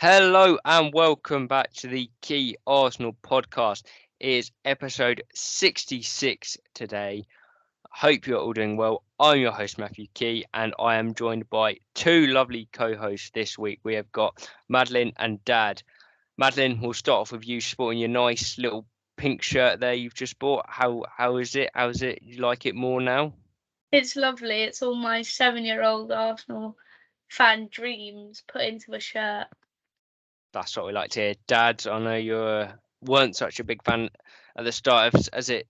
Hello and welcome back to the Key Arsenal podcast. It is episode 66 today. Hope you're all doing well. I'm your host, Matthew Key, and I am joined by two lovely co-hosts this week. We have got Madeline and Dad. Madeline, we'll start off with you sporting your nice little pink shirt there you've just bought. How is it? How's it? You like it more now? It's lovely. It's all my 7-year-old Arsenal fan dreams put into a shirt. That's what we like to hear. Dad, I know you weren't such a big fan at the start. Has it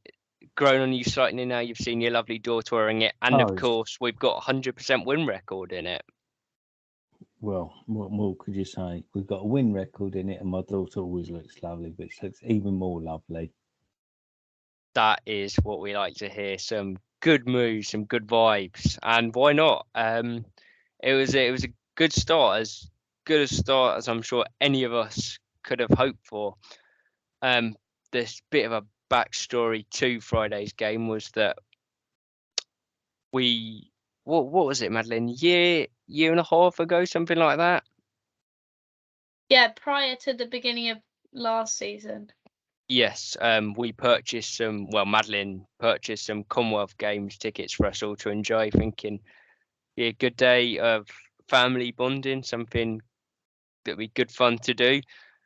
grown on you slightly now? You've seen your lovely daughter wearing it, and of course, we've got a 100% win record in it. Well, what more could you say? We've got a win record in it, and my daughter always looks lovely, but she looks even more lovely. That is what we like to hear. Some good moves, some good vibes, and why not? It was a good start, as good a start as I'm sure any of us could have hoped for. This bit of a backstory to Friday's game was that what was it, Madeline? Year and a half ago, something like that. Yeah, prior to the beginning of last season. Yes, we purchased some. Well, Madeline purchased some Commonwealth Games tickets for us all to enjoy, thinking, yeah, good day of family bonding, something that would be good fun to do,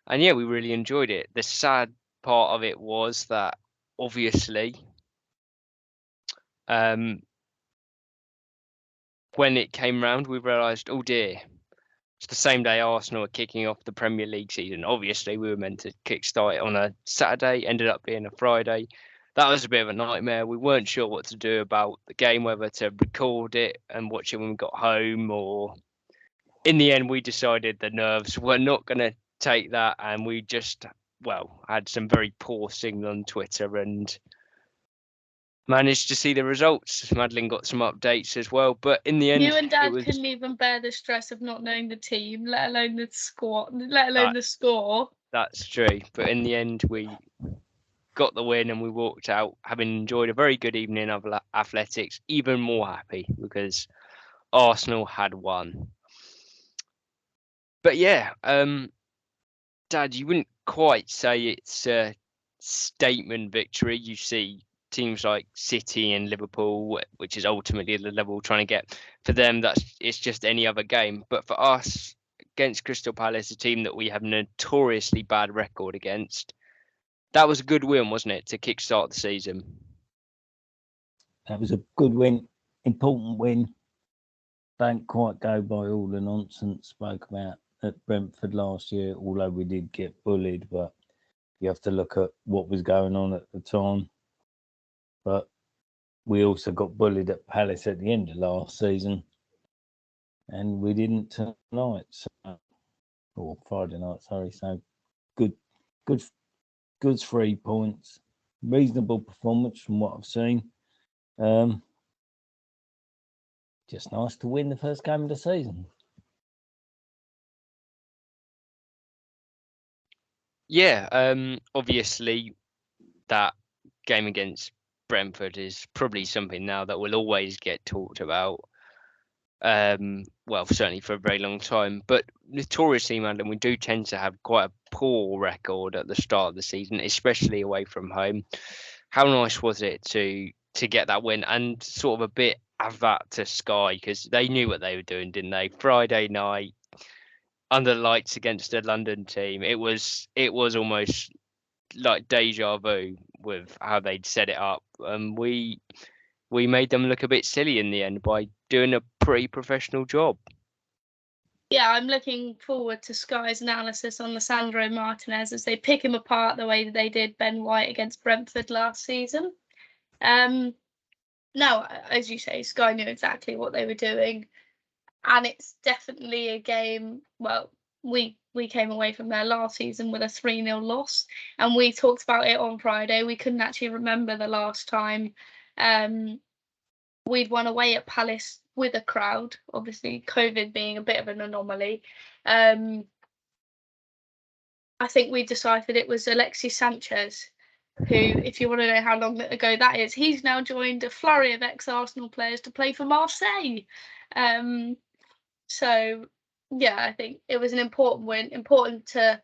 and yeah, we really enjoyed it. The sad part of it was that obviously, when it came round, we realised, oh dear, it's the same day Arsenal are kicking off the Premier League season. Obviously, we were meant to kickstart it on a Saturday, ended up being a Friday. That was a bit of a nightmare. We weren't sure what to do about the game, whether to record it and watch it when we got home, or in the end, we decided the nerves were not going to take that, and we just, had some very poor signal on Twitter and managed to see the results. Madeline got some updates as well, but in the end, you and Dad couldn't even bear the stress of not knowing the team, let alone the squad, let alone the score. That's true, but in the end, we got the win and we walked out having enjoyed a very good evening of athletics, even more happy because Arsenal had won. But yeah, Dad, you wouldn't quite say it's a statement victory. You see teams like City and Liverpool, which is ultimately the level we're trying to get. For them, it's just any other game. But for us, against Crystal Palace, a team that we have notoriously bad record against, that was a good win, wasn't it, to kickstart the season? That was a good win, important win. Don't quite go by all the nonsense spoke about at Brentford last year, although we did get bullied, but you have to look at what was going on at the time. But we also got bullied at Palace at the end of last season, and we didn't tonight, or Friday night, sorry. So good 3 points, reasonable performance from what I've seen. Just nice to win the first game of the season. Yeah, obviously that game against Brentford is probably something now that will always get talked about. Certainly for a very long time. But notoriously, Madeline, we do tend to have quite a poor record at the start of the season, especially away from home. How nice was it to get that win and sort of a bit of that to Sky, because they knew what they were doing, didn't they? Friday night under the lights against a London team, it was almost like deja vu with how they'd set it up. We made them look a bit silly in the end by doing a pretty professional job. Yeah, I'm looking forward to Sky's analysis on Lisandro Martinez as they pick him apart the way that they did Ben White against Brentford last season. No, as you say, Sky knew exactly what they were doing, and it's definitely a game. Well, we came away from there last season with a 3-0 loss, and we talked about it on Friday. We couldn't actually remember the last time we'd won away at Palace with a crowd, obviously COVID being a bit of an anomaly. I think we deciphered it was Alexis Sanchez, who, if you want to know how long ago that is, he's now joined a flurry of ex-Arsenal players to play for Marseille. So yeah, I think it was an important win, important to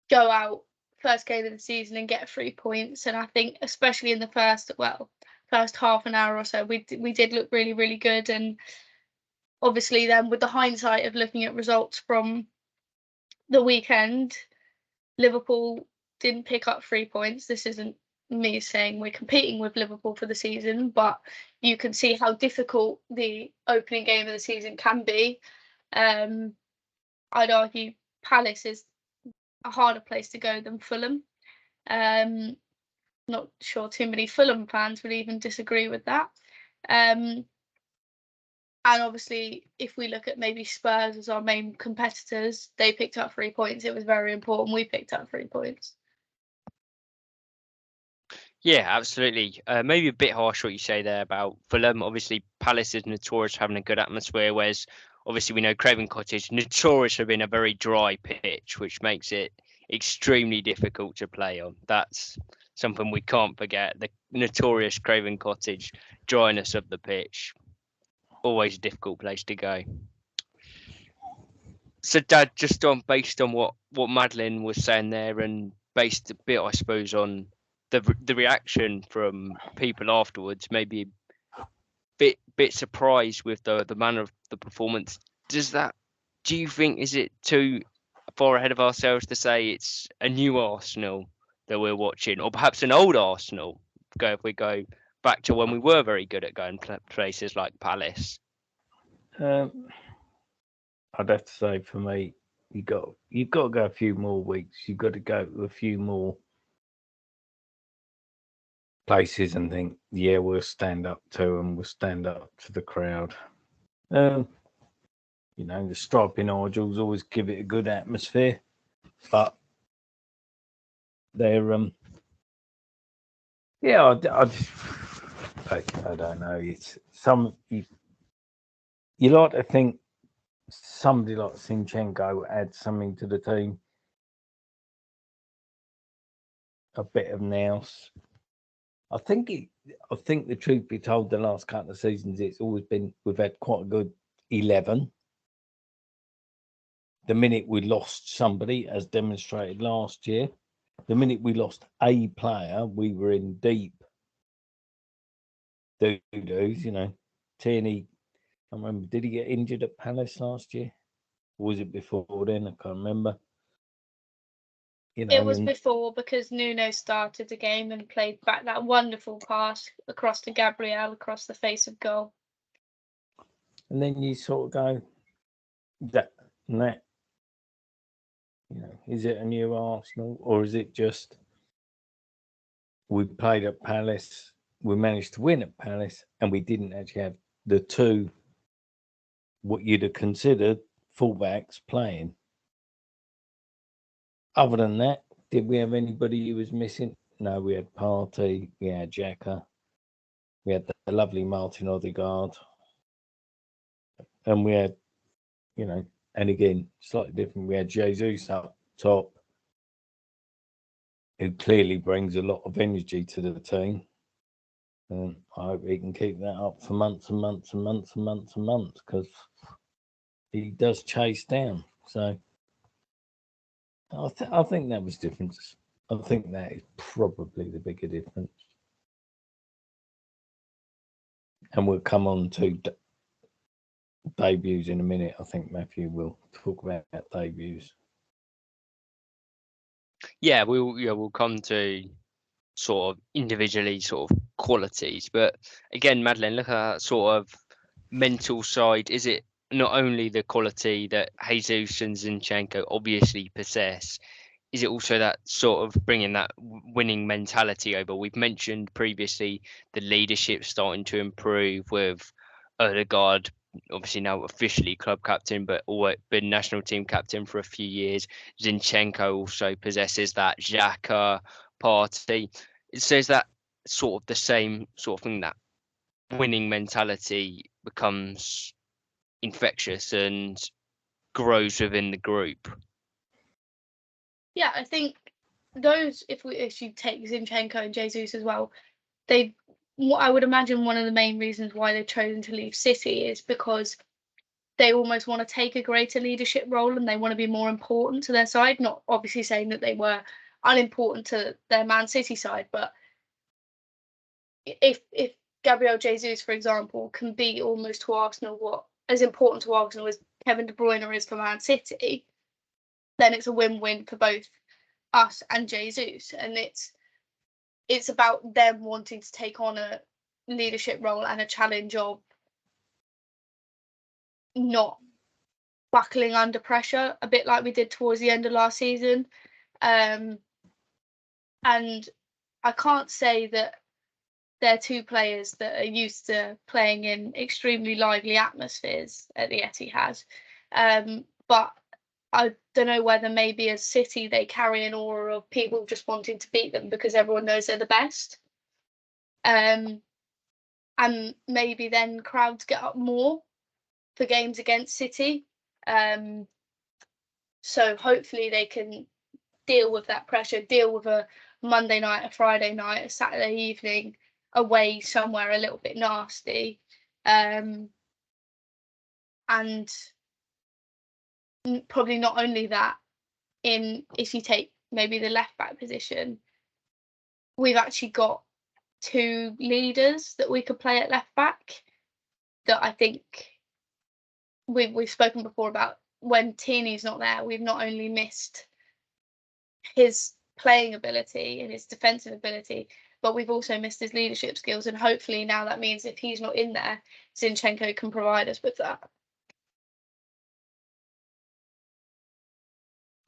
go out first game of the season and get 3 points. And I think especially in the first half an hour or so, we did look really, really good. And obviously then with the hindsight of looking at results from the weekend, Liverpool didn't pick up 3 points. This isn't me saying we're competing with Liverpool for the season, but you can see how difficult the opening game of the season can be. I'd argue Palace is a harder place to go than Fulham. Not sure too many Fulham fans would even disagree with that. And obviously, if we look at maybe Spurs as our main competitors, they picked up 3 points. It was very important we picked up 3 points. Yeah, absolutely. Maybe a bit harsh what you say there about Fulham. Obviously, Palace is notorious for having a good atmosphere, whereas obviously we know Craven Cottage notorious for being a very dry pitch, which makes it extremely difficult to play on. That's something we can't forget. The notorious Craven Cottage dryness of the pitch, always a difficult place to go. So, Dad, just based on what Madeline was saying there, and based a bit, I suppose, on the reaction from people afterwards, maybe a bit surprised with the manner of the performance. Do you think, is it too far ahead of ourselves to say it's a new Arsenal that we're watching, or perhaps an old Arsenal? If we go back to when we were very good at going places like Palace. I'd have to say, for me, you've got to go a few more weeks. You've got to go to a few more places and think, yeah, we'll stand up to them. We'll stand up to the crowd. The striping Argels always give it a good atmosphere, but they're I don't know. It's you like to think somebody like Zinchenko adds something to the team, a bit of nous. I think the truth be told, the last couple of seasons, it's always been, we've had quite a good 11. The minute we lost somebody, as demonstrated last year, the minute we lost a player, we were in deep doo-doos. Tierney, I remember, did he get injured at Palace last year? Or was it before then? I can't remember. It was before, because Nuno started the game and played back that wonderful pass across to Gabriel, across the face of goal. And then you sort of go, that. Is it a new Arsenal, or is it just we played at Palace, we managed to win at Palace, and we didn't actually have the two, what you'd have considered, fullbacks playing? Other than that, did we have anybody who was missing? No, we had Partey, we had Xhaka, we had the lovely Martin Odegaard, and we had, and again, slightly different, we had Jesus up top, who clearly brings a lot of energy to the team. And I hope he can keep that up for months and months and months and months and months, because he does chase down. So I think that was different. I think that is probably the bigger difference. And we'll come on to debuts in a minute. I think Matthew will talk about debuts. Yeah, we'll come to sort of individually sort of qualities, but again, Madeline, look at that sort of mental side. Is it not only the quality that Jesus and Zinchenko obviously possess, is it also that sort of bringing that winning mentality over? We've mentioned previously the leadership starting to improve with Odegaard, obviously now officially club captain, but always been national team captain for a few years. Zinchenko also possesses that. Xhaka, Partey. It says that sort of the same sort of thing, that winning mentality becomes infectious and grows within the group. Yeah, I think those, if you take Zinchenko and Jesus as well, I would imagine one of the main reasons why they've chosen to leave City is because they almost want to take a greater leadership role and they want to be more important to their side. Not obviously saying that they were unimportant to their Man City side, but if Gabriel Jesus, for example, can be almost to Arsenal what as important to Arsenal as Kevin De Bruyne is for Man City, then it's a win-win for both us and Jesus. And it's about them wanting to take on a leadership role and a challenge of not buckling under pressure, a bit like we did towards the end of last season. And I can't say that they're two players that are used to playing in extremely lively atmospheres at the Etihad. But I don't know whether maybe as City they carry an aura of people just wanting to beat them because everyone knows they're the best. And maybe then crowds get up more for games against City. So hopefully they can deal with that pressure, deal with a Monday night, a Friday night, a Saturday evening away somewhere a little bit nasty. And probably not only that, if you take maybe the left back position, we've actually got two leaders that we could play at left back that I think we've spoken before about. When Tierney's not there, we've not only missed his playing ability and his defensive ability, but we've also missed his leadership skills. And hopefully now that means if he's not in there, Zinchenko can provide us with that.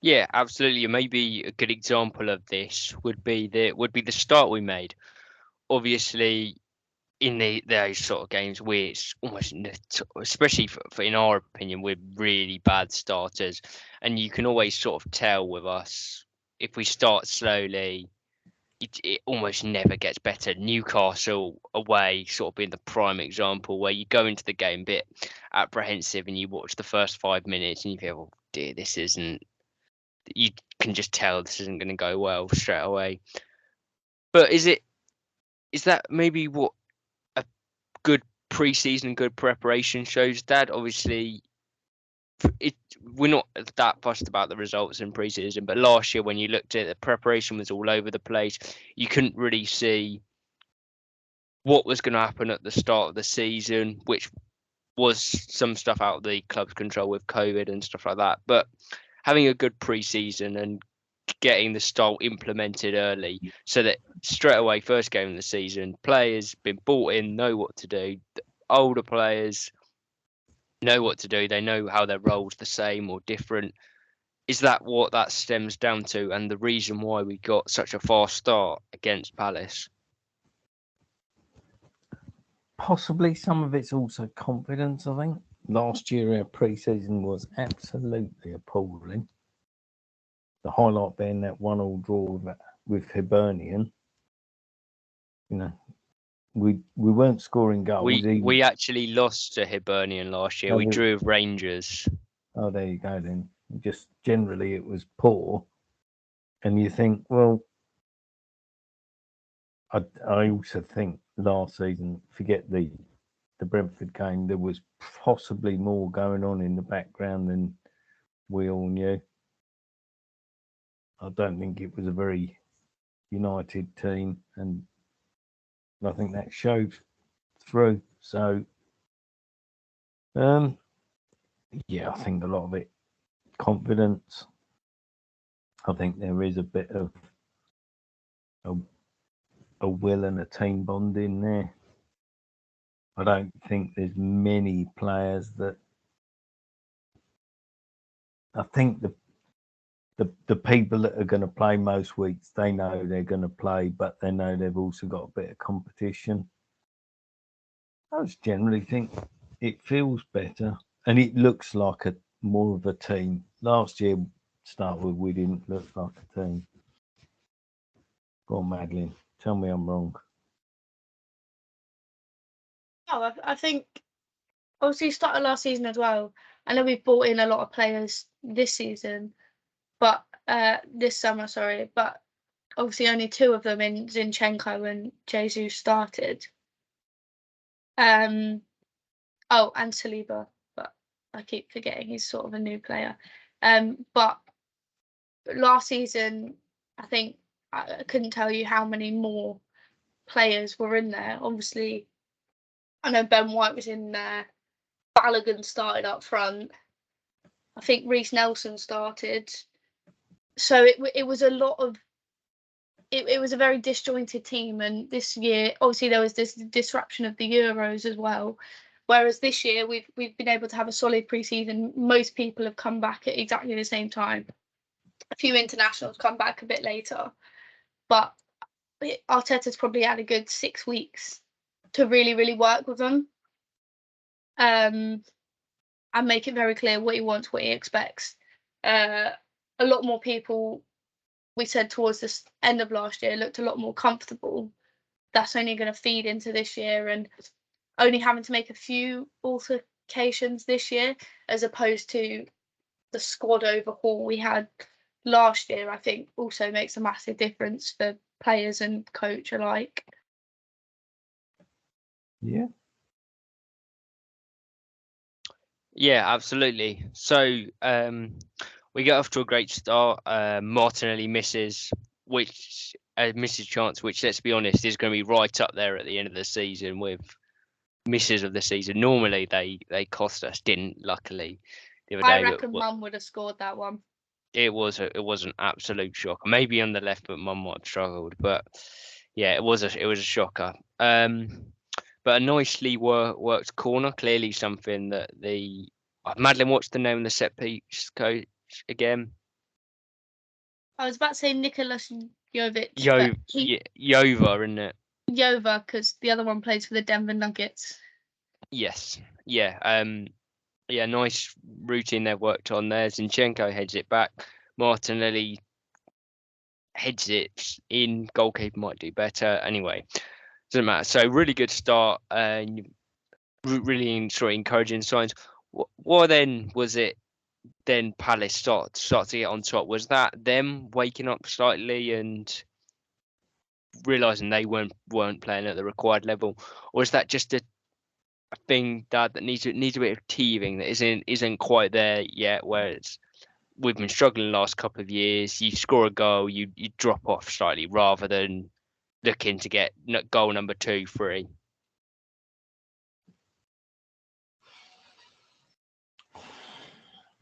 Yeah, absolutely. Maybe a good example of this would be the start we made. Obviously, in those sort of games where it's almost, especially for in our opinion, we're really bad starters, and you can always sort of tell with us if we start slowly, it almost never gets better. Newcastle away sort of being the prime example where you go into the game a bit apprehensive and you watch the first 5 minutes and you feel, oh dear, this isn't. You can just tell this isn't going to go well straight away. But is that maybe what a good pre-season, good preparation shows, Dad? Obviously, we're not that fussed about the results in pre-season, but last year when you looked at it, the preparation was all over the place. You couldn't really see what was going to happen at the start of the season, which was some stuff out of the club's control with COVID and stuff like that. But having a good pre-season and getting the style implemented early so that straight away, first game of the season, players been bought in, know what to do. The older players know what to do. They know how their roles the same or different. Is that what that stems down to, and the reason why we got such a fast start against Palace? Possibly some of it's also confidence, I think. Last year our pre-season was absolutely appalling. The highlight being that 1-1 draw with Hibernian. You know, we weren't scoring goals. We actually lost to Hibernian last year. We drew with Rangers. Oh, there you go then. Just generally it was poor. And you think, well, I also think last season, forget the Brentford game, there was possibly more going on in the background than we all knew. I don't think it was a very united team, and I think that showed through. So, yeah, I think a lot of it, confidence. I think there is a bit of a will and a team bond in there. I don't think there's many players that. I think the people that are going to play most weeks, they know they're going to play, but they know they've also got a bit of competition. I just generally think it feels better, and it looks like more of a team. Last year, start with, we didn't look like a team. Go on, Madeline. Tell me I'm wrong. Oh, I think obviously started last season as well. I know we've brought in a lot of players this season, but this summer, sorry, but obviously only two of them in Zinchenko and Jesus started. Oh, and Saliba, but I keep forgetting he's sort of a new player. But last season, I think I couldn't tell you how many more players were in there. Obviously, I know Ben White was in there. Balogun started up front. I think Reece Nelson started. So it was a lot of. It was a very disjointed team, and this year, obviously, there was this disruption of the Euros as well. Whereas this year, we've been able to have a solid pre-season. Most people have come back at exactly the same time. A few internationals come back a bit later, but Arteta's probably had a good 6 weeks to really, really work with them, and make it very clear what he wants, what he expects. A lot more people, we said towards the end of last year, looked a lot more comfortable. That's only going to feed into this year, and only having to make a few altercations this year as opposed to the squad overhaul we had last year, I think also makes a massive difference for players and coach alike. Yeah. Yeah, absolutely. So we get off to a great start. Martinelli misses chance, which, let's be honest, is going to be right up there at the end of the season with misses of the season. Normally they cost us, didn't, luckily, the other day. I reckon Mum would have scored that one. It was an absolute shocker. Maybe on the left, but Mum might have struggled. But yeah, it was a shocker. But a nicely worked corner. Clearly something that Madeline, what's the name of the set piece coach again? I was about to say Nicholas Jovic. Jova, isn't it? Jova, because the other one plays for the Denver Nuggets. Yes. Yeah. Yeah, nice routine they've worked on there. Zinchenko heads it back. Martinelli heads it in. Goalkeeper might do better. Anyway, doesn't matter. So really good start and really encouraging signs. What then was it? Then Palace start to get on top. Was that them waking up slightly and realizing they weren't playing at the required level, or is that just a thing that needs a bit of teething that isn't quite there yet? Where we've been struggling the last couple of years. You score a goal, you drop off slightly rather than looking to get goal number 2, 3.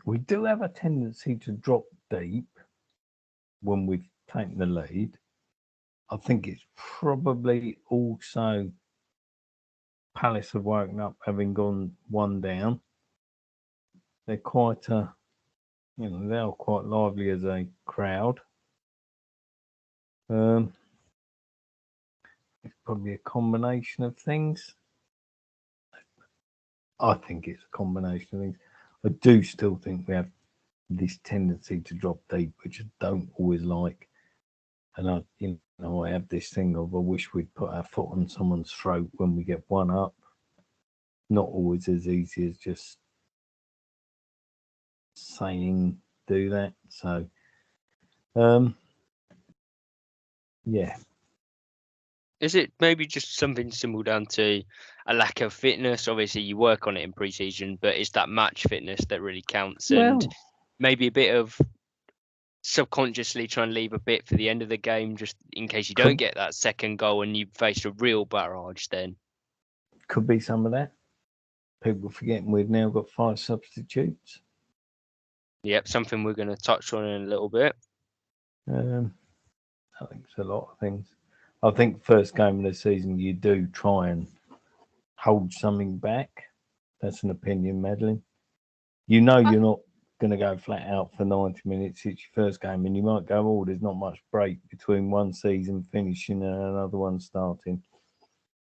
We do have a tendency to drop deep when we've taken the lead. I think it's probably also Palace have woken up having gone 1 down. They're quite they're quite lively as a crowd. It's probably a combination of things. I think it's a combination of things. I do still think we have this tendency to drop deep, which I don't always like. And I have this thing of I wish we'd put our foot on someone's throat when we get 1 up. Not always as easy as just saying do that. So, yeah. Is it maybe just something simple down to a lack of fitness? Obviously, you work on it in pre-season, but it's that match fitness that really counts, and maybe a bit of subconsciously trying to leave a bit for the end of the game, just in case you don't get that second goal and you face a real barrage. Then could be some of that. People forgetting we've now got 5 substitutes. Yep, something we're going to touch on in a little bit. I think it's a lot of things. I think first game of the season, you do try and hold something back. That's an opinion, Madeline. You're not going to go flat out for 90 minutes. It's your first game, and you might go, oh, there's not much break between one season finishing and another one starting.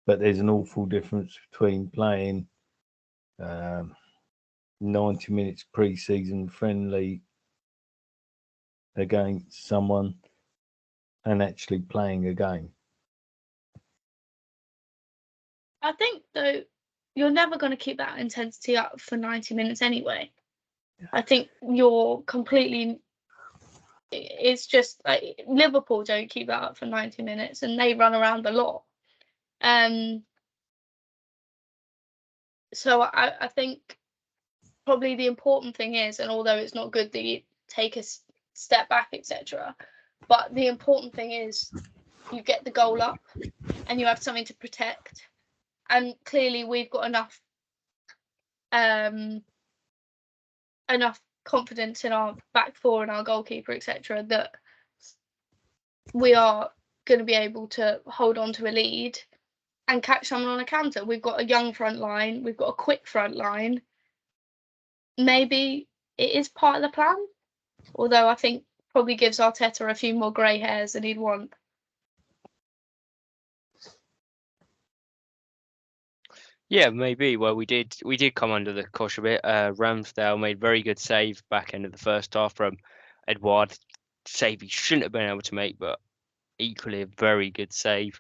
But there's an awful difference between playing 90 minutes pre-season friendly against someone and actually playing a game. I think, though, you're never going to keep that intensity up for 90 minutes anyway. Yeah. I think you're completely... It's just like Liverpool don't keep that up for 90 minutes and they run around a lot. So I think probably the important thing is, and although it's not good that you take a step back, etc., but the important thing is you get the goal up and you have something to protect. And clearly we've got enough confidence in our back four and our goalkeeper, etc., that we are going to be able to hold on to a lead and catch someone on a counter. We've got a young front line, we've got a quick front line. Maybe it is part of the plan, although I think probably gives Arteta a few more grey hairs than he'd want. Yeah, maybe. Well, we did come under the cosh a bit. Ramsdale made very good save back end of the first half from Edouard. Save he shouldn't have been able to make, but equally a very good save.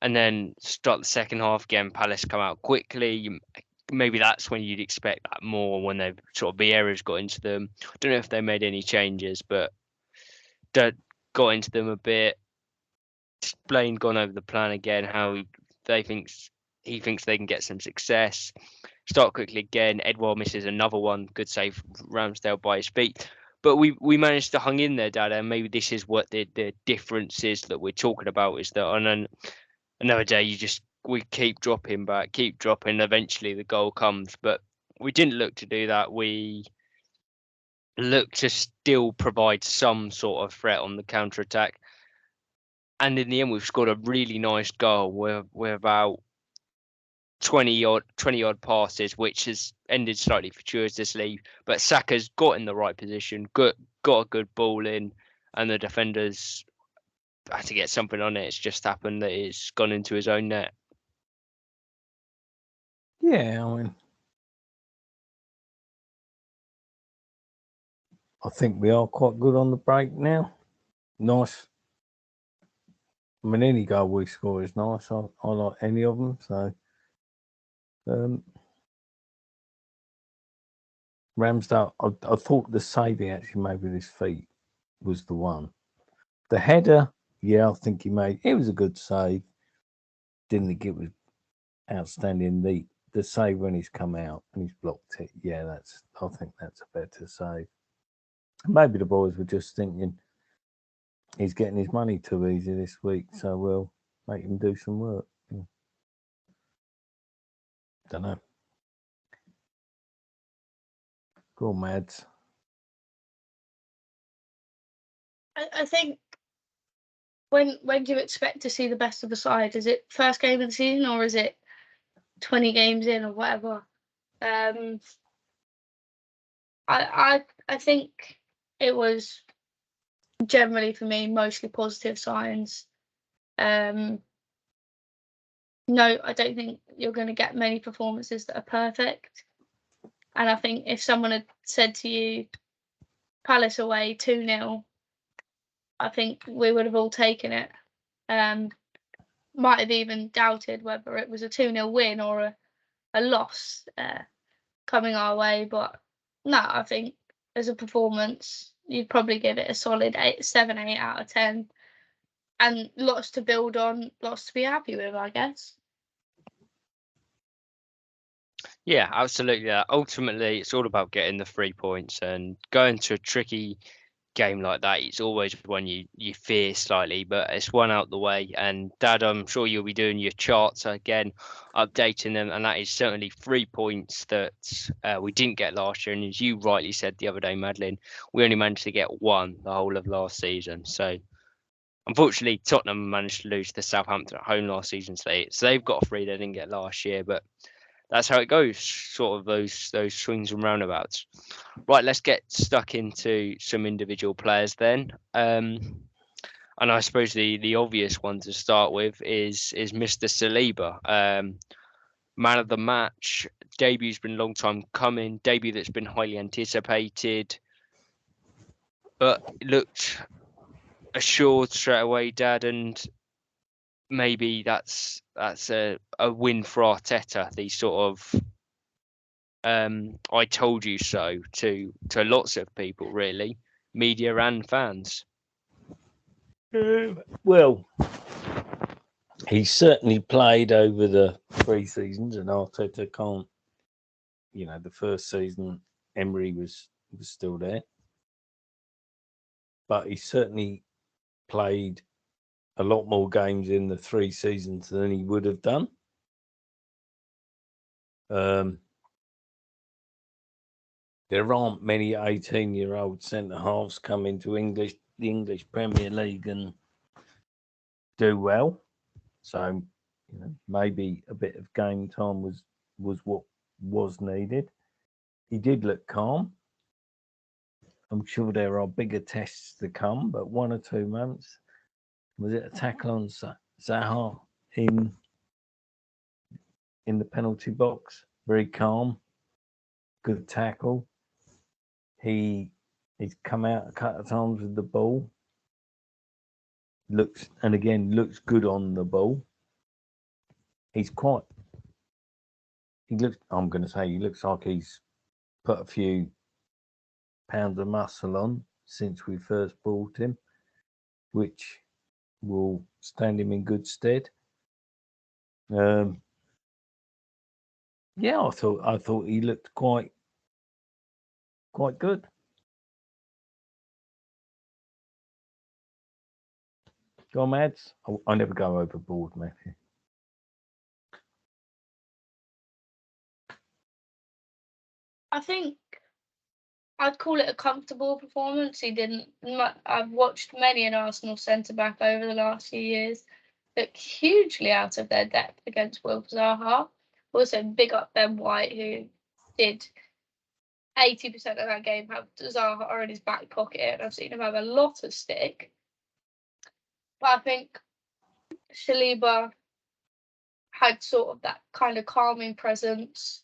And then start the second half again. Palace come out quickly. Maybe that's when you'd expect that more, when they've sort of Vieira's got into them. I don't know if they made any changes, but got into them a bit. Blaine gone over the plan again, how he thinks they can get some success. Start quickly again. Edouard misses another one. Good save, Ramsdale by his feet. But we managed to hang in there, Dad. And maybe this is what the difference is that we're talking about, is that on another day we keep dropping back, keep dropping. Eventually the goal comes, but we didn't look to do that. We looked to still provide some sort of threat on the counter attack. And in the end, we've scored a really nice goal with about 20 odd passes, which has ended slightly fortuitously. But Saka's got in the right position, got a good ball in, and the defenders had to get something on it. It's just happened that it's gone into his own net. Yeah, I mean, I think we are quite good on the break now. Nice. I mean, any goal we score is nice. I like any of them. So, Ramsdale, I thought the save he actually made with his feet was the one. The header, yeah, I think he made. It was a good save. Didn't think it was outstanding. The save when he's come out and he's blocked it, yeah, I think that's a better save. Maybe the boys were just thinking he's getting his money too easy this week, so we'll make him do some work. Yeah. Don't know. Go on, Mads. I think when do you expect to see the best of the side? Is it first game of the season, or is it 20 games in, or whatever? I think it was generally, for me, mostly positive signs. No, I don't think you're going to get many performances that are perfect. And I think if someone had said to you, Palace away 2-0, I think we would have all taken it. Might have even doubted whether it was a 2-0 win or a loss coming our way. But no, I think as a performance, you'd probably give it a solid 7, 8 out of 10. And lots to build on, lots to be happy with, I guess. Yeah, absolutely. Ultimately, it's all about getting the 3 points, and going to a tricky game like that, it's always one you fear slightly, but it's one out the way. And Dad, I'm sure you'll be doing your charts again, updating them, and that is certainly 3 points that we didn't get last year. And as you rightly said the other day, Madeline, we only managed to get one the whole of last season. So unfortunately, Tottenham managed to lose to Southampton at home last season, so they've got 3 they didn't get last year. But that's how it goes, sort of those swings and roundabouts. Right, let's get stuck into some individual players then. And I suppose the obvious one to start with is Mr. Saliba. Man of the match. Debut's been a long time coming. Debut that's been highly anticipated. But looked assured straight away, Dad, and maybe that's a win for Arteta. These sort of I told you so to lots of people, really, media and fans. Well, he certainly played over the 3 seasons, and Arteta the first season Emery was still there, but he certainly played a lot more games in the 3 seasons than he would have done. There aren't many 18-year-old centre halves come into the English Premier League and do well. So, maybe a bit of game time was what was needed. He did look calm. I'm sure there are bigger tests to come, but 1 or 2 months. Was it a tackle on Zaha in the penalty box? Very calm, good tackle. He's come out a couple of times with the ball. Looks good on the ball. He looks like he's put a few pounds of muscle on since we first bought him, which will stand him in good stead. I thought he looked quite good. Go on, Mads. I never go overboard, Matthew. I think I'd call it a comfortable performance. He didn't. I've watched many an Arsenal centre back over the last few years look hugely out of their depth against Wilf Zaha. Also, big up Ben White, who did 80% of that game have Zaha in his back pocket, and I've seen him have a lot of stick. But I think Saliba had sort of that kind of calming presence.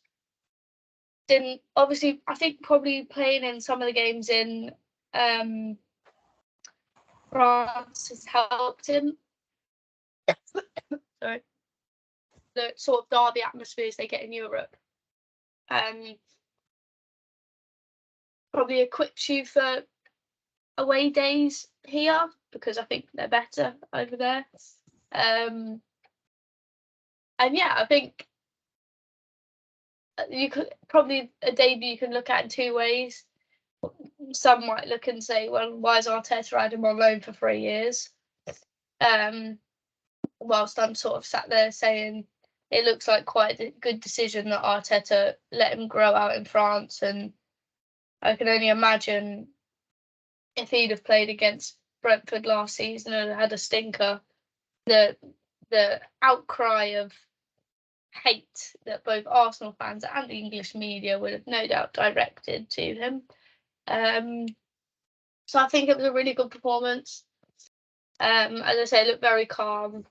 Didn't obviously, I think probably playing in some of the games in France has helped him. Sorry. The sort of derby atmospheres they get in Europe. Probably equips you for away days here, because I think they're better over there. And yeah, I think you could probably a debut you can look at in 2 ways. Some might look and say, well, why is Arteta had him on loan for 3 years? Whilst I'm sort of sat there saying it looks like quite a good decision that Arteta let him grow out in France, and I can only imagine if he'd have played against Brentford last season and had a stinker, the outcry of hate that both Arsenal fans and the English media would have no doubt directed to him. So I think it was a really good performance. As I say, looked very calm,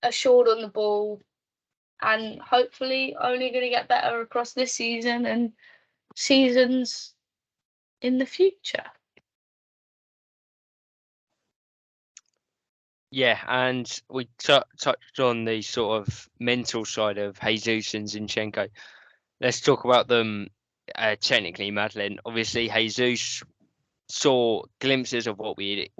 assured on the ball, and hopefully only going to get better across this season and seasons in the future. Yeah, and we touched on the sort of mental side of Jesus and Zinchenko. Let's talk about them technically, Madeline. Obviously, Jesus saw glimpses of what we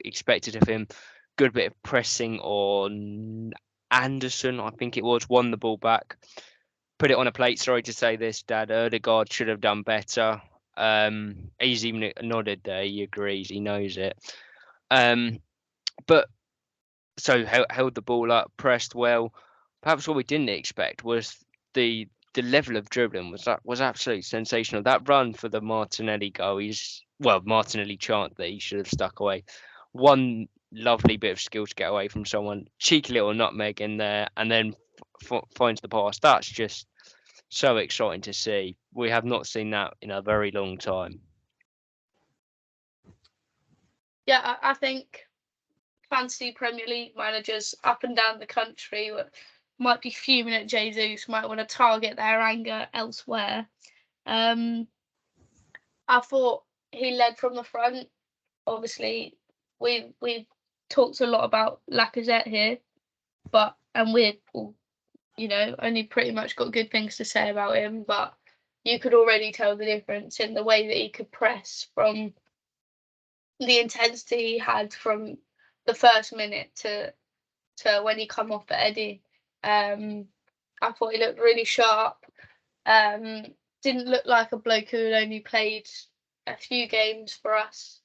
expected of him. Good bit of pressing on Anderson, I think it was, won the ball back. Put it on a plate. Sorry to say this, Dad. Odegaard should have done better. He's even nodded there. He agrees. He knows it. But so held the ball up, pressed well. Perhaps what we didn't expect was the level of dribbling was absolutely sensational. That run for the Martinelli goal, Martinelli chant that he should have stuck away. One lovely bit of skill to get away from someone, cheeky little nutmeg in there, and then finds the pass. That's just so exciting to see. We have not seen that in a very long time. Yeah, I think fantasy Premier League managers up and down the country might be fuming at Jesus, might want to target their anger elsewhere. I thought he led from the front. Obviously, we've talked a lot about Lacazette here, and we're only pretty much got good things to say about him, but you could already tell the difference in the way that he could press, from the intensity he had from the first minute to when he come off at Eddie. I thought he looked really sharp. Didn't look like a bloke who had only played a few games for us.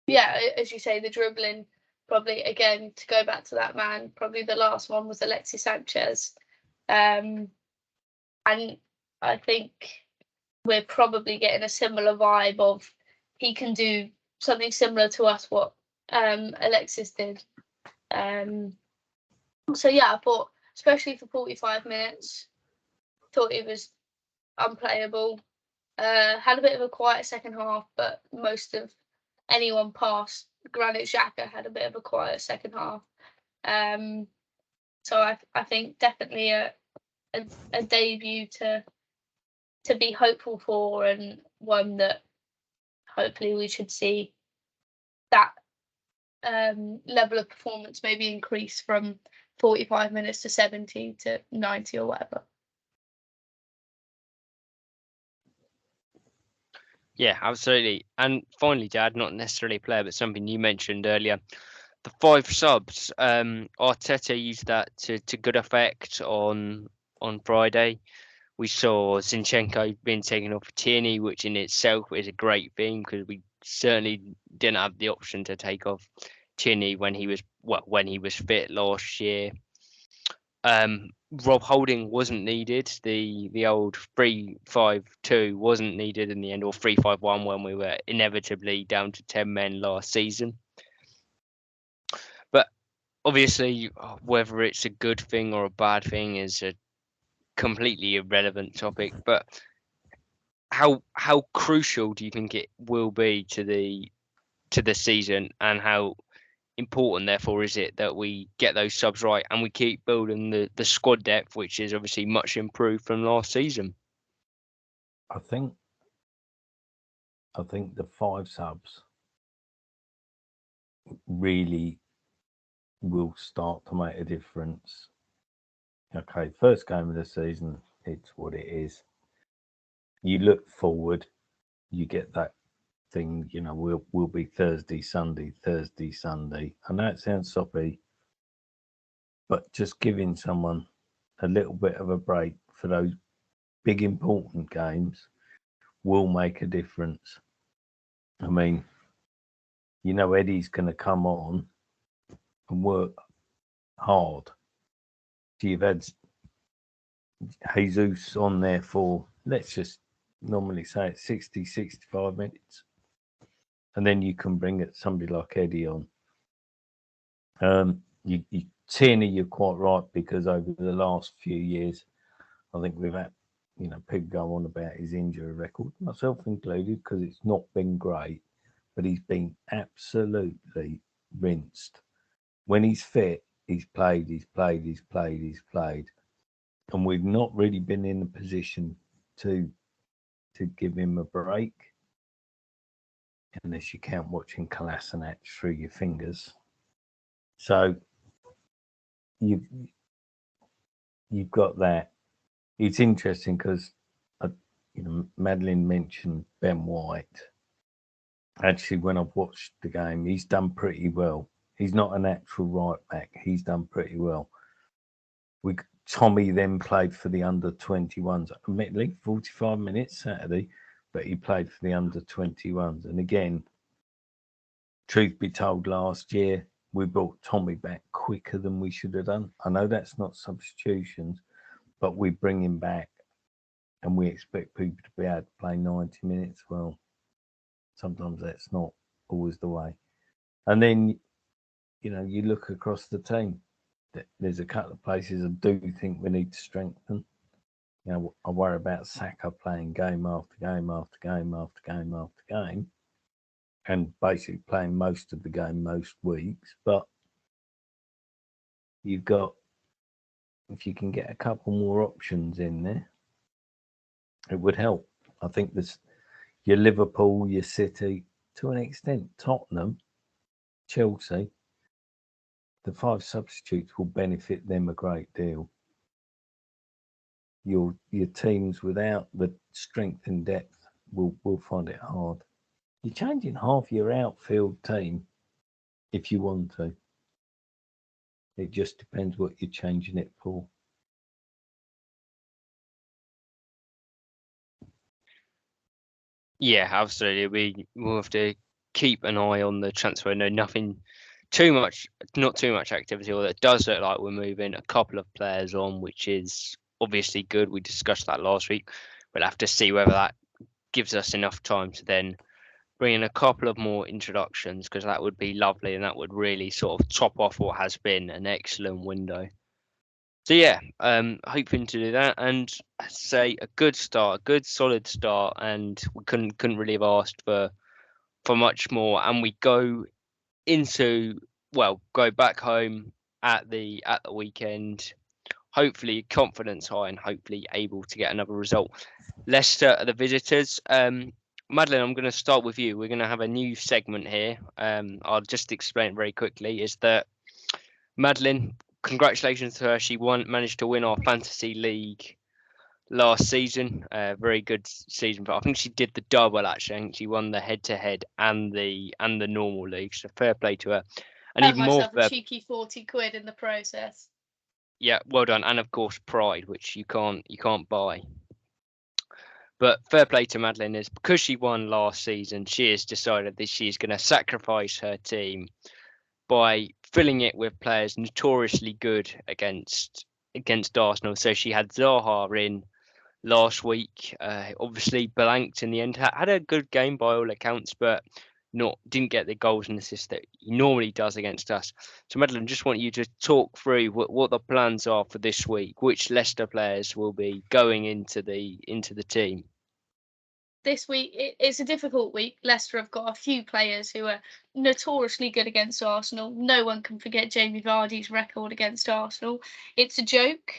Yeah, as you say, the dribbling, probably, again, to go back to that man, probably the last one was Alexis Sanchez. And I think we're probably getting a similar vibe of he can do something similar to us, what Alexis did. So yeah, I thought, especially for 45 minutes, thought it was unplayable. Had a bit of a quiet second half, but most of anyone past Granit Xhaka had a bit of a quiet second half. So I think definitely a debut to be hopeful for, and one that hopefully we should see that level of performance maybe increase from 45 minutes to 70 to 90 or whatever. Yeah, absolutely. And finally, Dad, not necessarily a player, but something you mentioned earlier. The 5 subs, Arteta used that to good effect on Friday. We saw Zinchenko being taken off for Tierney, which in itself is a great thing, because we certainly didn't have the option to take off Tierney when he was fit last year. Rob Holding wasn't needed. The old 3-5-2 wasn't needed in the end, or 3-5-1 when we were inevitably down to 10 men last season. But obviously, whether it's a good thing or a bad thing is a completely irrelevant topic. But how crucial do you think it will be to the season, and how important therefore is it that we get those subs right and we keep building the squad depth, which is obviously much improved from last season? I think the 5 subs really will start to make a difference. Okay, first game of the season, it's what it is. You look forward, you get that thing, we'll be Thursday, Sunday. I know it sounds soppy, but just giving someone a little bit of a break for those big important games will make a difference. I mean, Eddie's going to come on and work hard. So you've had Jesus on there for, let's just normally say it's 60, 65 minutes. And then you can bring it somebody like Eddie on. Tierney, you're quite right, because over the last few years, I think we've had, people go on about his injury record, myself included, because it's not been great, but he's been absolutely rinsed. When he's fit, he's played. And we've not really been in a position to give him a break, unless you count watching Kolasinac through your fingers. So you've got that. It's interesting because Madeline mentioned Ben White. Actually, when I've watched the game, he's done pretty well. He's not a natural right back. He's done pretty well. Tommy then played for the under-21s, admittedly 45 minutes Saturday, but he played for the under-21s. And again, truth be told, last year we brought Tommy back quicker than we should have done. I know that's not substitutions, but we bring him back and we expect people to be able to play 90 minutes. Well, sometimes that's not always the way. And then, you look across the team. There's a couple of places I do think we need to strengthen. I worry about Saka playing game after game after game after game after game, and basically playing most of the game most weeks. But you've got, if you can get a couple more options in there, it would help. I think there's your Liverpool, your City, to an extent, Tottenham, Chelsea. The 5 substitutes will benefit them a great deal. Your teams without the strength and depth will find it hard. You're changing half your outfield team if you want to. It just depends what you're changing it for. Yeah, absolutely. We'll have to keep an eye on the transfer. No, nothing too much, not too much activity. Although it does look like we're moving a couple of players on, which is obviously good. We discussed that last week. We'll have to see whether that gives us enough time to then bring in a couple of more introductions, because that would be lovely and that would really sort of top off what has been an excellent window. So yeah, hoping to do that and say a good start, a good solid start, and we couldn't really have asked for much more. And we go go back home at the weekend, hopefully confidence high and hopefully able to get another result. Leicester are the visitors. Madeline, I'm going to start with you. We're going to have a new segment here. I'll just explain it very quickly. Is that Madeline? Congratulations to her. She managed to win our fantasy league last season. Very good season, but I think she did the double actually. I think she won the head-to-head and the normal league. So fair play to her. And Earned even more myself a cheeky 40 quid in the process. yeah, well done. And of course pride, which you can't buy. But fair play to Madeline is because she won last season, she has decided that she's going to sacrifice her team by filling it with players notoriously good against Arsenal. So she had Zaha in last week. Obviously blanked in the end. Had a good game by all accounts, but didn't get the goals and assists that he normally does against us. So Madeline, just want you to talk through what the plans are for this week. Which Leicester players will be going into the team? This week it's a difficult week. Leicester have got a few players who are notoriously good against Arsenal. No one can forget Jamie Vardy's record against Arsenal. It's a joke.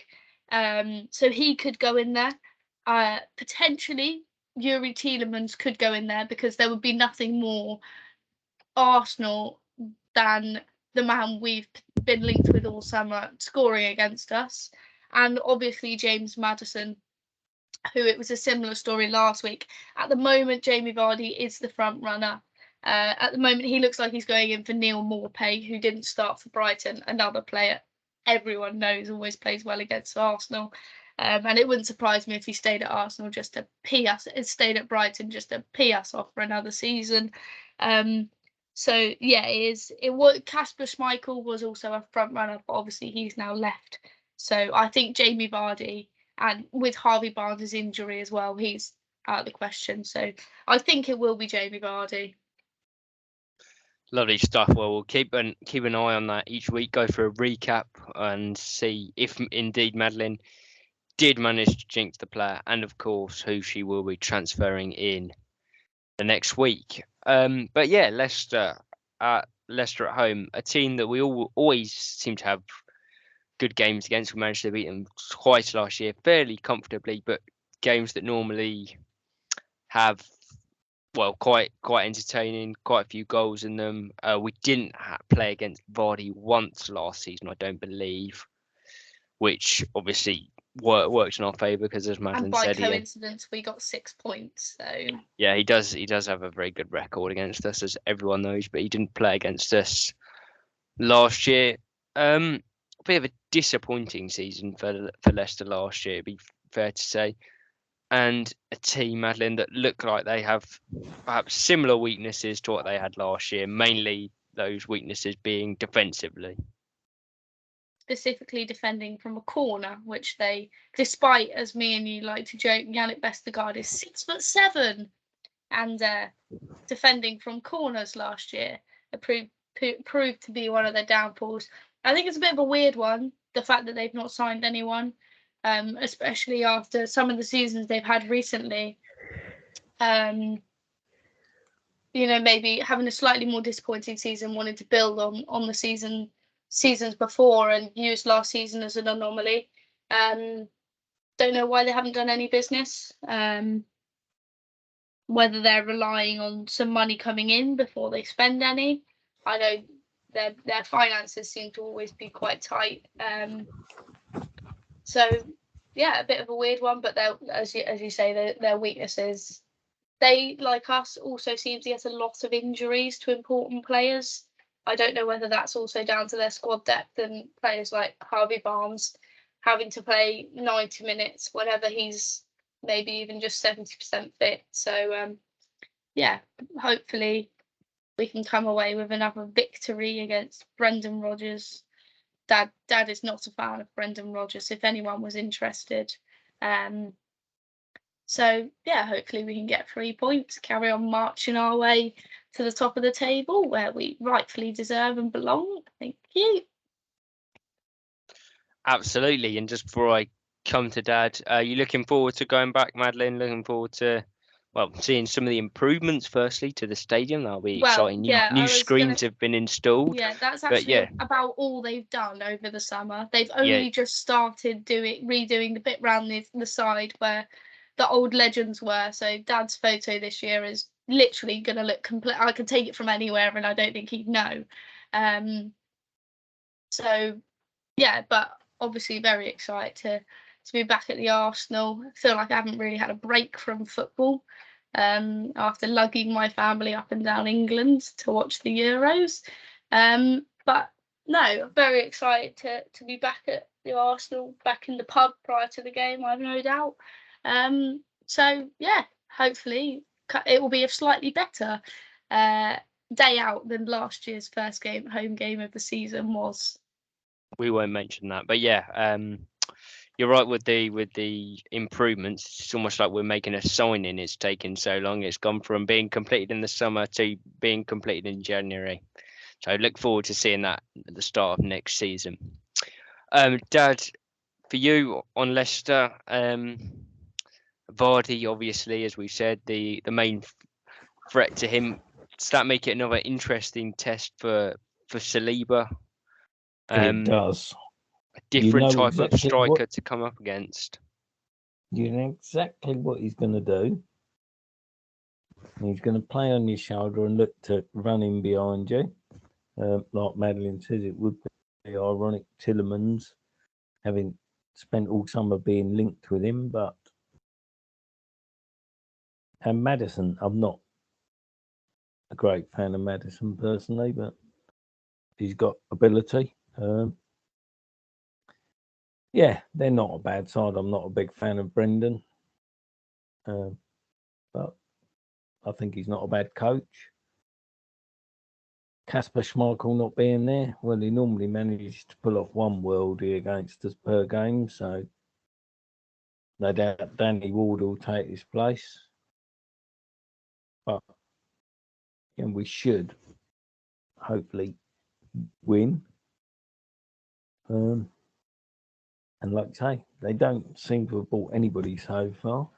So he could go in there. Potentially Yuri Tielemans could go in there because there would be nothing more Arsenal than the man we've been linked with all summer scoring against us. And obviously James Maddison, who it was a similar story last week. At the moment, Jamie Vardy is the front runner. At the moment, he looks like he's going in for Neil Maupay, who didn't start for Brighton, another player everyone knows always plays well against Arsenal. And it wouldn't surprise me if he stayed at Arsenal just to pee us, stayed at Brighton just to pee us off for another season. So yeah, it was Kasper Schmeichel was also a front runner, but obviously he's now left. So I think Jamie Vardy, and with Harvey Barnes' injury as well, he's out of the question. So I think it will be Jamie Vardy. Lovely stuff. Well, we'll keep an eye on that each week. Go for a recap and see if indeed Madeline did manage to jinx the player, and of course who she will be transferring in the next week. But yeah, Leicester at home, a team that we always seem to have good games against. We managed to beat them twice last year, fairly comfortably, but games that normally have quite entertaining, quite a few goals in them. We didn't play against Vardy once last season, I don't believe, which obviously worked in our favour because, as Madeline and by said, coincidence, we got 6 points. So yeah, he does have a very good record against us, as everyone knows, but he didn't play against us last year. A bit of a disappointing season for Leicester last year, it'd be fair to say. And a team, Madeline, that look like they have perhaps similar weaknesses to what they had last year, mainly those weaknesses being defensively. Specifically defending from a corner, which they, despite, as me and you like to joke, Yannick Vestergaard is 6'7", and defending from corners last year proved to be one of their downfalls. I think it's a bit of a weird one, the fact that they've not signed anyone, especially after some of the seasons they've had recently. Maybe having a slightly more disappointing season, wanting to build on the seasons before and use last season as an anomaly. Don't know why they haven't done any business. Whether they're relying on some money coming in before they spend any. I know their finances seem to always be quite tight. So yeah, a bit of a weird one, but as you say, their weaknesses. They, like us, also seem to get a lot of injuries to important players. I don't know whether that's also down to their squad depth and players like Harvey Barnes having to play 90 minutes whenever he's maybe even just 70% fit. So yeah, hopefully we can come away with another victory against Brendan Rodgers. Dad is not a fan of Brendan Rodgers, if anyone was interested. So yeah, hopefully we can get 3 points, carry on marching our way to the top of the table where we rightfully deserve and belong. Thank you. Absolutely. And just before I come to Dad, are you looking forward to going back, Madeline? Looking forward to, well, seeing some of the improvements firstly to the stadium. That'll be Well, exciting. yeah, New I was gonna. screens have been installed. Yeah, that's But actually yeah, about all they've done over the summer. They've yeah, only just started redoing the bit round the side where the old legends were. So Dad's photo this year is literally going to look complete. I could take it from anywhere, and I don't think he'd know. So yeah, but obviously very excited to be back at the Arsenal. I feel like I haven't really had a break from football after lugging my family up and down England to watch the Euros. But no, very excited to be back at the Arsenal, back in the pub prior to the game, I've no doubt. So yeah, hopefully it will be a slightly better day out than last year's first home game of the season was. we won't mention that. But yeah, you're right with the improvements. It's almost like we're making a signing. It's taken so long. It's gone from being completed in the summer to being completed in January. So I look forward to seeing that at the start of next season. Dad, for you on Leicester, Vardy, obviously, as we said, the main threat to him. Does that make it another interesting test for Saliba? It does. A different type exactly of striker to come up against. You know exactly what he's going to do. He's going to play on your shoulder and look to run in behind you. Like Madeline says, it would be ironic Tillemans having spent all summer being linked with him, and Maddison, I'm not a great fan of Maddison personally, but he's got ability. Yeah, they're not a bad side. I'm not a big fan of Brendan, but I think he's not a bad coach. Kasper Schmeichel not being there, well, he normally manages to pull off one worldie against us per game, so no doubt Danny Ward will take his place. But we should hopefully win. And like I say, they don't seem to have bought anybody so far.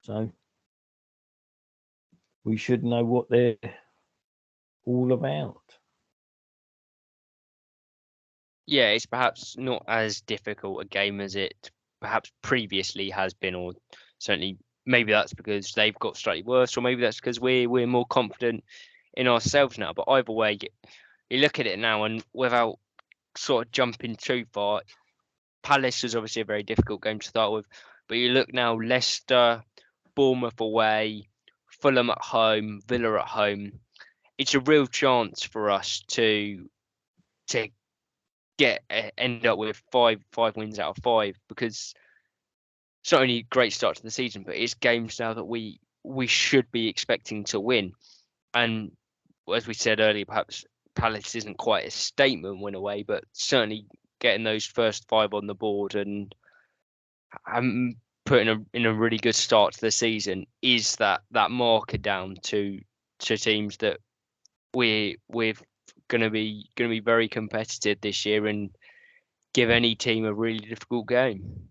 So we should know what they're all about. Yeah, it's perhaps not as difficult a game as it perhaps previously has been, or certainly maybe that's because they've got slightly worse, or maybe that's because we're more confident in ourselves now. But either way, you look at it now, and without sort of jumping too far, Palace is obviously a very difficult game to start with. But you look now, Leicester, Bournemouth away, Fulham at home, Villa at home. It's a real chance for us to end up with five wins out of 5, because it's not only a great start to the season, but it's games now that we should be expecting to win. And as we said earlier, perhaps Palace isn't quite a statement win away, but certainly getting those first 5 on the board and putting in a really good start to the season is that marker down to teams that we're gonna be very competitive this year and give any team a really difficult game.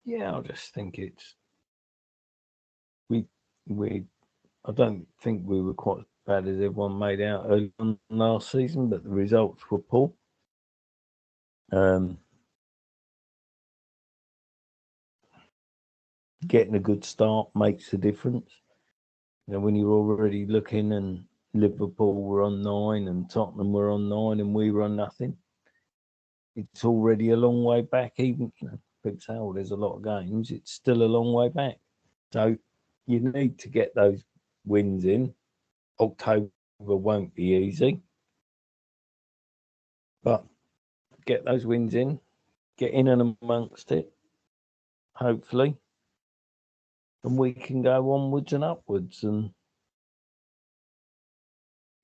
Yeah, I just think it's we I don't think we were quite as bad as everyone made out early on last season, but the results were poor. Getting a good start makes a difference. You know, when you're already looking and Liverpool were on 9 and Tottenham were on 9 and we were on nothing, it's already a long way back. Even, people say, oh, there's a lot of games. It's still a long way back. So you need to get those wins in. October won't be easy, but get those wins in, get in and amongst it, hopefully, and we can go onwards and upwards, and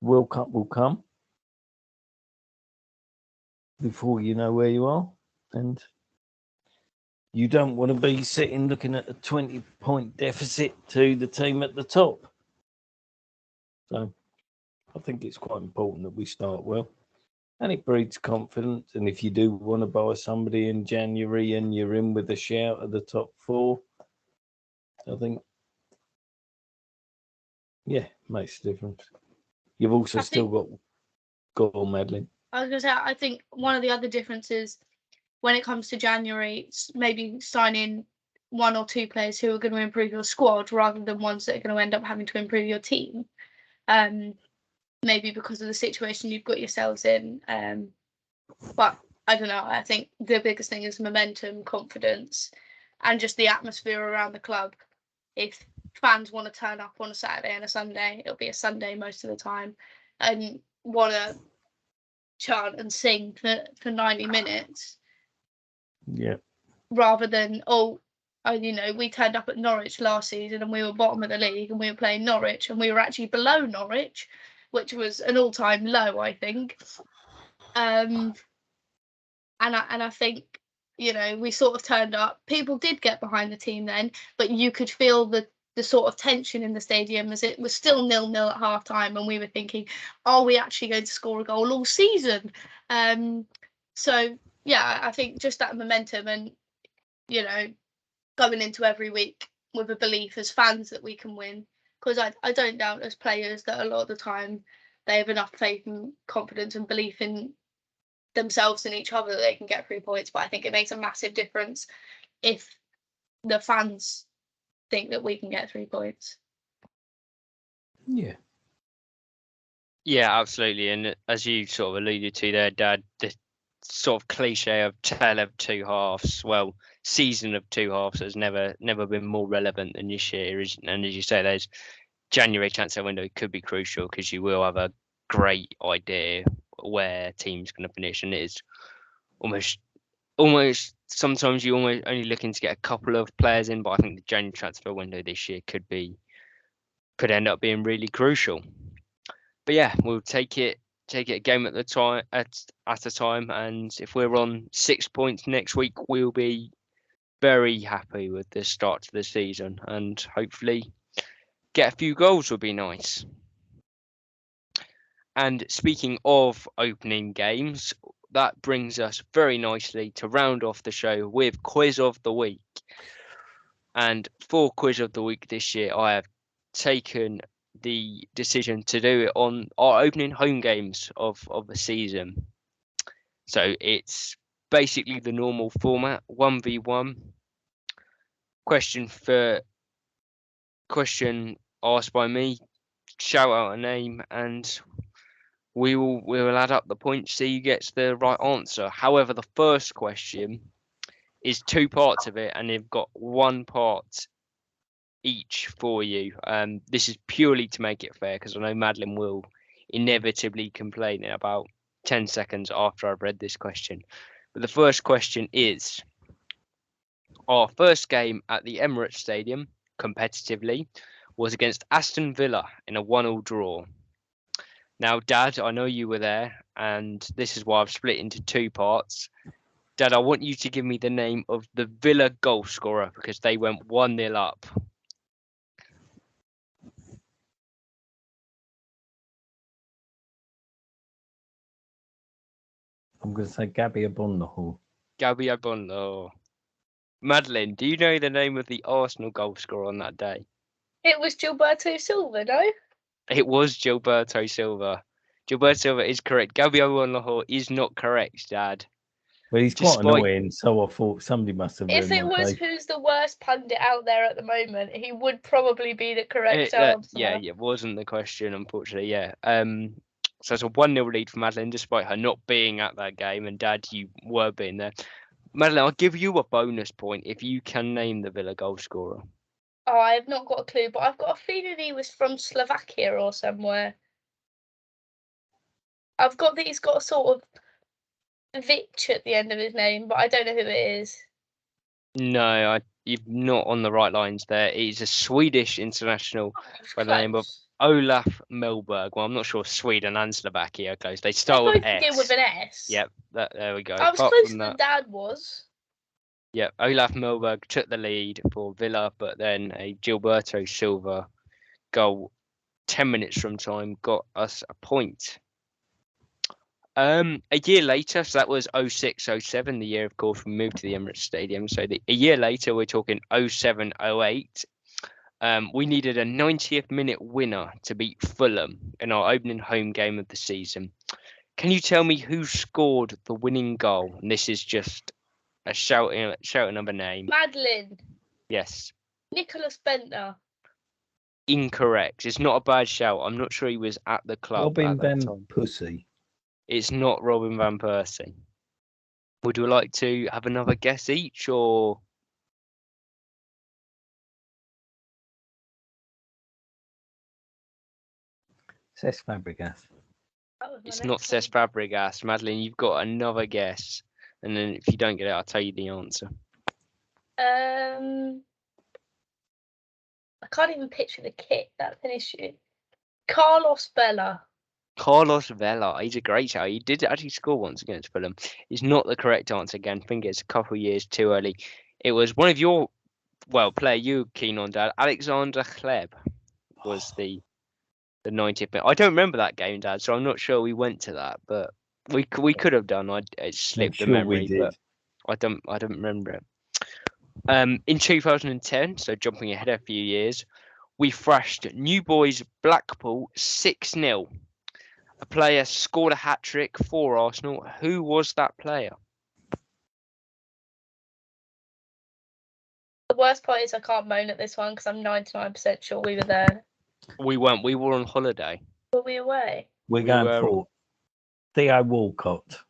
World Cup will come before you know where you are, and you don't want to be sitting looking at a 20-point deficit to the team at the top. So I think it's quite important that we start well, and it breeds confidence. And if you do want to buy somebody in January and you're in with a shout at the top four, I think, yeah, makes a difference. You've also got go on, Madeline. I was going to say, I think one of the other differences when it comes to January, it's maybe signing one or two players who are going to improve your squad rather than ones that are going to end up having to improve your team. Maybe because of the situation you've got yourselves in. But I don't know. I think the biggest thing is momentum, confidence, and just the atmosphere around the club. If fans want to turn up on a Saturday and a Sunday, it'll be a Sunday most of the time, and want to chant and sing for 90 minutes. Yeah. Rather than, we turned up at Norwich last season and we were bottom of the league and we were playing Norwich and we were actually below Norwich, which was an all-time low, I think. And I think, we sort of turned up. People did get behind the team then, but you could feel the sort of tension in the stadium as it was still 0-0 at half time, and we were thinking, are we actually going to score a goal all season? So yeah, I think just that momentum and going into every week with a belief as fans that we can win, because I don't doubt as players that a lot of the time they have enough faith and confidence and belief in themselves and each other that they can get 3 points. But I think it makes a massive difference if the fans think that we can get 3 points. Yeah, absolutely. And as you sort of alluded to there, Dad, the sort of cliche of tale of two halves, well, season of two halves has never been more relevant than this year. And as you say, there's January transfer window could be crucial because you will have a great idea where teams going to finish, and it is almost sometimes you almost only looking to get a couple of players in, but I think the January transfer window this year could end up being really crucial. But yeah, we'll take it a game at a time, and if we're on 6 points next week, we'll be very happy with the start to the season, and hopefully get a few goals would be nice. And speaking of opening games, that brings us very nicely to round off the show with Quiz of the Week. And for Quiz of the Week this year, I have taken the decision to do it on our opening home games of the season. So it's basically the normal format, 1v1. Question asked by me, shout out a name, and we will add up the points, see who gets the right answer. However, the first question is 2 parts of it, and they've got 1 part each for you. This is purely to make it fair, because I know Madeline will inevitably complain in about 10 seconds after I've read this question. But the first question is, our first game at the Emirates Stadium, competitively, was against Aston Villa in a 1-1 draw. Now, Dad, I know you were there, and this is why I've split into 2 parts. Dad, I want you to give me the name of the Villa goal scorer, because they went 1-0 up. I'm going to say Gabby Abonlahor. Gabby Abonlahor. Madeline, do you know the name of the Arsenal goal scorer on that day? It was Gilberto Silva, no? It was Gilberto Silva. Gilberto Silva is correct. Gabby Abonlahor is not correct, Dad. Well, he's quite annoying, so I thought somebody must have. If it was who's the worst pundit out there at the moment, he would probably be the correct answer. Yeah, it wasn't the question, unfortunately. Yeah. So it's a 1-0 lead for Madeline, despite her not being at that game, and Dad, you were being there. Madeline, I'll give you a bonus point if you can name the Villa goal scorer. Oh, I have not got a clue, but I've got a feeling he was from Slovakia or somewhere. I've got that he's got a sort of Vich at the end of his name, but I don't know who it is. No, you're not on the right lines there. He's a Swedish international by the name of Close. Olaf Mellberg. Well, I'm not sure Sweden and Slovakia are close. They They start both with begin S. with an S. Yep, there we go. I was Apart closer from than that, Dad was. yep, Olaf Mellberg took the lead for Villa, but then a Gilberto Silva goal 10 minutes from time got us a point. A year later, so that was 06-07, the year, of course, we moved to the Emirates Stadium. So a year later, we're talking 07-08. We needed a 90th minute winner to beat Fulham in our opening home game of the season. Can you tell me who scored the winning goal? And this is just a shouting of a name. Madeline. Yes. Nicholas Bentner. Incorrect. It's not a bad shout. I'm not sure he was at the club Robin at that Van time. Pussy. It's not Robin Van Persie. Would you like to have another guess each, or? Cesc Fabregas. That was my It's next not Cesc Fabregas. Madeline, you've got another guess. And then if you don't get it, I'll tell you the answer. one. I can't even picture the kit. That's an issue. Carlos Bella. Carlos Vela. He's a great shout. He did actually score once against Fulham. It's not the correct answer again. I think it's a couple of years too early. It was one of your, player you were keen on, Dad. Alexander Kleb was the 90th minute. I don't remember that game, Dad, so I'm not sure we went to that, but we could have done. It slipped the sure memory, we did. but I don't remember it. In 2010, so jumping ahead a few years, we thrashed New Boys Blackpool 6-0. A player scored a hat-trick for Arsenal. Who was that player? The worst part is I can't moan at this one because I'm 99% sure we were there. We weren't. We were on holiday. Were we away? We're We going were- for Theo Walcott.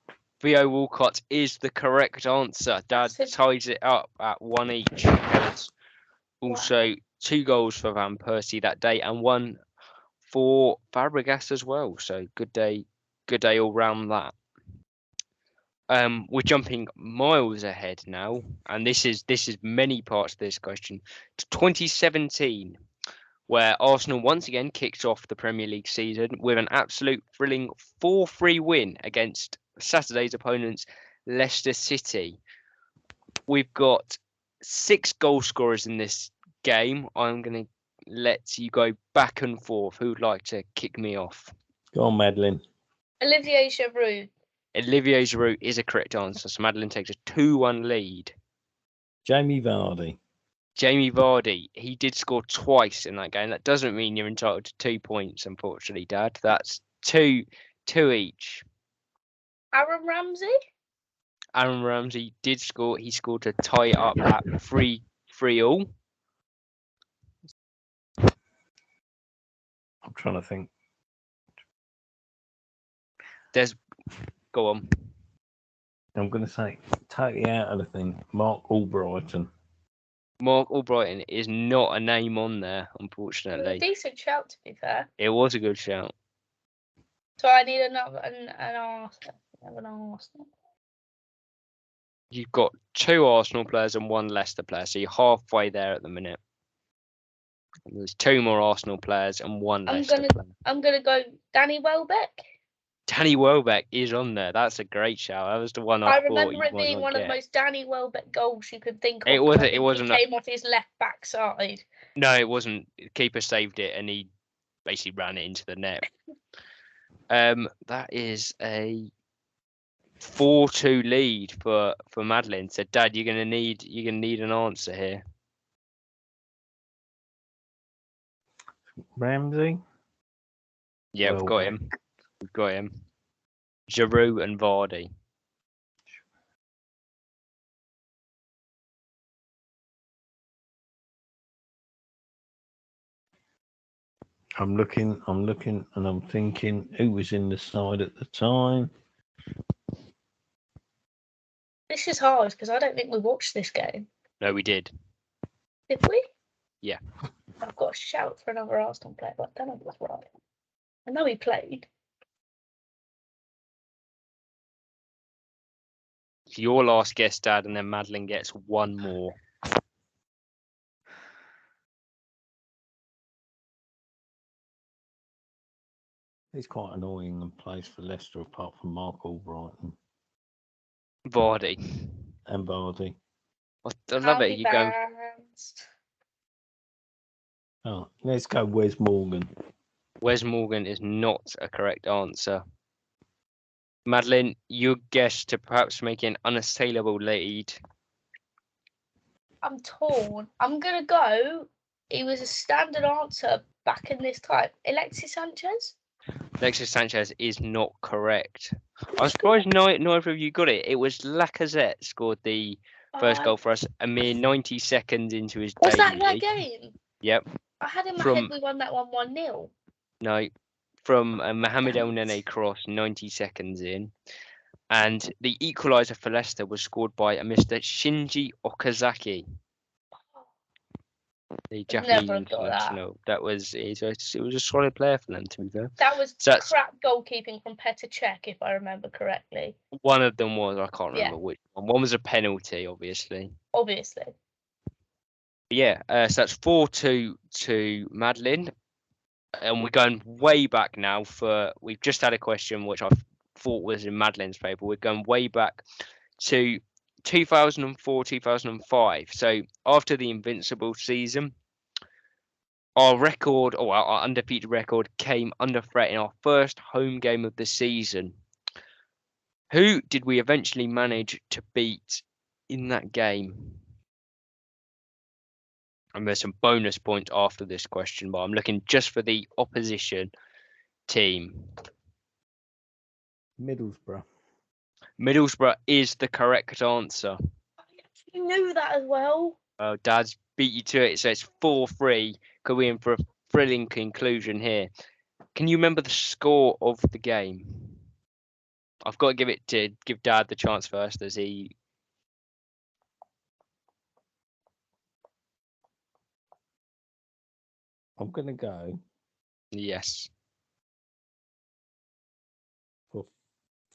Theo Walcott is the correct answer. Dad ties it up at 1 each. There's also 2 goals for Van Persie that day and 1 for Fabregas as well. So good day all round that. We're jumping miles ahead now, and this is many parts of this question to 2017, where Arsenal once again kicked off the Premier League season with an absolute thrilling 4-3 win against Saturday's opponents, Leicester City. We've got 6 goal scorers in this game. I'm going to let you go back and forth. Who'd like to kick me off? Go on, Madeline. Olivier Giroud. Olivier Giroud is a correct answer. So Madeline takes a 2-1 lead. Jamie Vardy. Jamie Vardy, he did score twice in that game. That doesn't mean you're entitled to 2 points, unfortunately, Dad. That's two each. Aaron Ramsey. Aaron Ramsey did score. He scored to tie it up at 3-3 I'm trying to think. Go on. I'm going to say, totally out of the thing, Mark Albrighton. Mark Albrighton is not a name on there, unfortunately. A decent shout, to be fair. It was a good shout. So I need another an Arsenal. You've got 2 Arsenal players and 1 Leicester player, so you're halfway there at the minute. And there's 2 more Arsenal players and 1 Leicester player. I'm gonna go Danny Welbeck. Danny Welbeck is on there. That's a great shout. That was the one I thought remember you it might being not one of get. the most Danny Welbeck goals you could think of. It wasn't. I think It wasn't. He came off his left backside. No, it wasn't. The keeper saved it, and he basically ran it into the net. That is a 4-2 lead for Madeline. So, Dad, you're gonna need an answer here. Ramsey. Yeah, we've got him. We've got him. Giroud and Vardy. I'm looking, and I'm thinking who was in the side at the time. This is hard because I don't think we watched this game. No, we did. Did we? Yeah. I've got a shout for another Arsenal player, but I don't know if it's right. I know he played. Your last guess, Dad, and then Madeline gets 1 more. It's quite annoying and plays for Leicester apart from Mark Albright Vardy. and Vardy. I love it. Harvey You go. Barnes. Oh, let's go Wes Morgan. Wes Morgan is not a correct answer. Madeline, your guess to perhaps make an unassailable lead. I'm torn. I'm gonna go. It was a standard answer back in this time. Alexis Sanchez. Alexis Sanchez is not correct. I'm surprised neither of you got it. It was Lacazette scored the first goal for us a mere 90 seconds into his Was that debut. game? Yep. I had in my head we won that 1-0. No, from a Mohamed El Nene cross 90 seconds in. And the equaliser for Leicester was scored by a Mr. Shinji Okazaki, the Japanese international. That was it was a solid player for them, to be fair. That was crap goalkeeping from Petr Cech, if I remember correctly. One of them was, I can't remember which one. One was a penalty, obviously. Yeah, so that's 4-2 to Madeline. And we're going way back now we've just had a question which I thought was in Madeline's paper. We're going way back to 2004, 2005. So after the Invincible season, our record, or our undefeated record, came under threat in our first home game of the season. Who did we eventually manage to beat in that game? And there's some bonus points after this question, but I'm looking just for the opposition team. Middlesbrough. Middlesbrough is the correct answer. You knew that as well. Oh, Dad's beat you to it, so it's 4-3. Could we in for a thrilling conclusion here? Can you remember the score of the game? I've got to give Dad the chance first, as he. I'm gonna go. Yes. For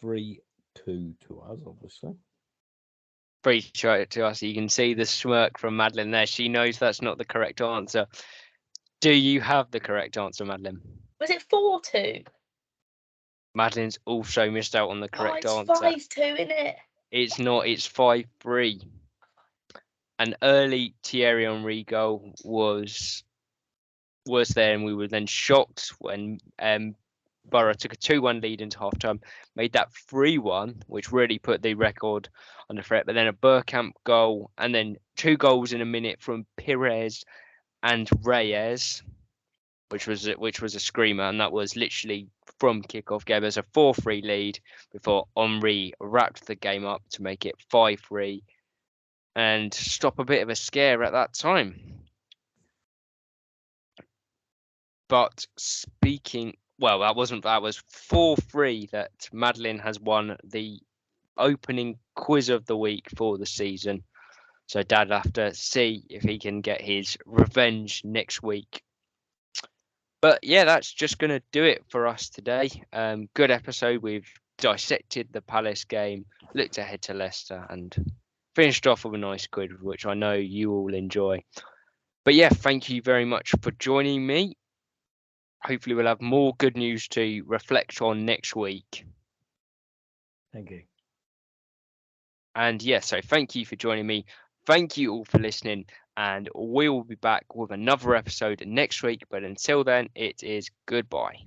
3-2 to us, obviously. 3 to us. You can see the smirk from Madeline there. She knows that's not the correct answer. Do you have the correct answer, Madeline? Was it 4-2? Madeline's also missed out on the correct answer. It's 5-2, isn't it? It's not. It's 5-3. An early Thierry Henry goal was there, and we were then shocked when Borough took a 2-1 lead into half-time, made that 3-1, which really put the record under threat. But then a Bergkamp goal, and then 2 goals in a minute from Pires and Reyes, which was a screamer, and that was literally from kickoff. Gave us a 4-3 lead before Henry wrapped the game up to make it 5-3 and stop a bit of a scare at that time. But that was 4-3 that Madeline has won the opening quiz of the week for the season. So Dad will have to see if he can get his revenge next week. But yeah, that's just going to do it for us today. Good episode. We've dissected the Palace game, looked ahead to Leicester, and finished off with a nice quiz, which I know you all enjoy. But yeah, thank you very much for joining me. Hopefully we'll have more good news to reflect on next week. Thank you. And yeah, so thank you for joining me. Thank you all for listening, and we will be back with another episode next week. But until then, it is goodbye.